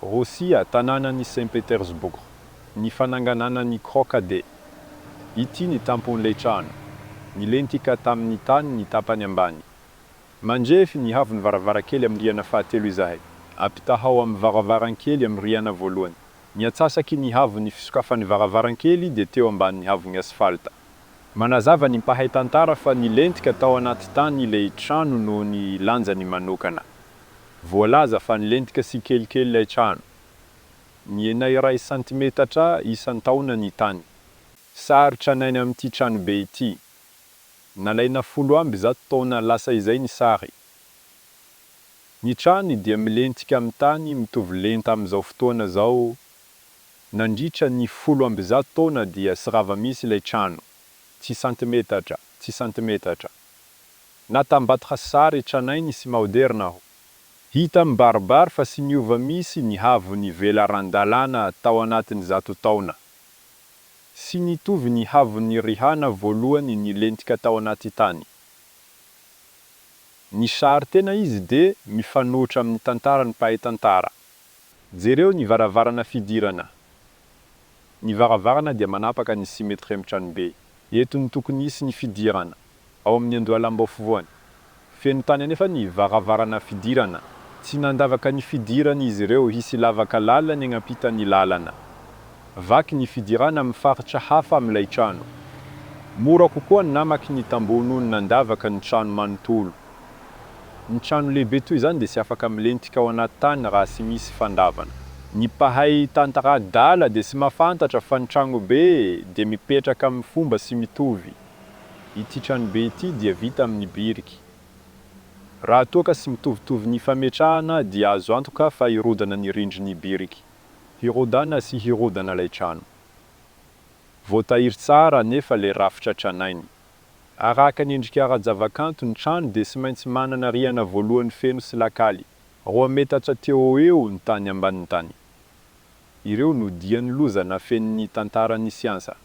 Rosia, tanànan'i Saint Petersburg, ny fanangananan'ny Krokade. Ity ny tampon'ilay trano. Nilentika tamin'ny tany ny tapany ambany. Manjefy nihavy ny varavarankely amin'ny rihana fahatelo izahay. Ampitahao amin'ny varavarankely amin'ny rihana voalohany. Niatsasaky nihavy ny fisokafan'ny varavarankely dia teo ambany nihavy ny asfalta. Manazava ny mpahay tantara fa nilentika tao anaty tany ilay trano noho ny lanjany manokana. Voalaza fa nilentika si kelikely ilay trano. Ny enay iray santimetatra isan-taona ny tany. Sary tranainy amin'ity trano be ity. Nalaina 10 amby 100 taona lasa izay ny sary. Ny trano dia milentika amin'ny tany mitovy lenta amin'izao fotoana zao. Nandritra ny 10 amby 100 taona dia sy rava misy ilay trano. Tsy santimetatra. Natambatatra sary tranainy sy moderna aho. Hita mibaribary fa sy niova misy ny havony velaran-dalàna tao anatin'ny 100 taona. Sy nitovy ny havony rihana voalohany nilentika tao anaty tany. Ny sary tena izy de mifanohitra amin'ny tantara ny mpahay tantara. Jereo ny varavarana fidirana. Ny varavarana dia manapaka ny simetri amin'ny trano be. Eto ny tokony isy ny fidirana. Ao amin'ny Andohalam-bafovoany. Feno tany anefa ny varavarana fidirana. Tsy nandavaka ny fidirana izy ireo hisy lavaka lalany agnampitany lalana. Vaky ny fidirana amin'ny faritra hafa amin'ilay trano. Mora kokoa namaky ny tamboho noho ny nandavaka ny trano manontolo. Ny trano lehibe toy izany dia sy afaka milentika ao anaty tany raha sy misy fandavana. Ny mpahay tantara dala dia sy mahafantatra fa ny trano be dia mipetraka amin'ny fomba sy mitovy. Ity trano be ity dia vita amin'ny biriky. Raha toa ka sy mitovitovy ny fametrahana dia azo antoka fa hirodana ny rindriny biriky. Hirodana sy hirodana ilay trano. Voatahiry tsara nefa ilay rafitra tranainy. Araka ny endrika ara-javakanto ny trano dia sy maintsy manana rihana voalohany feno sy lakaly. 2 metatra teo eo ny tany ambanin'ny tany. Ireo no dian'ny loza na fen'ny tantaran'ny siansa.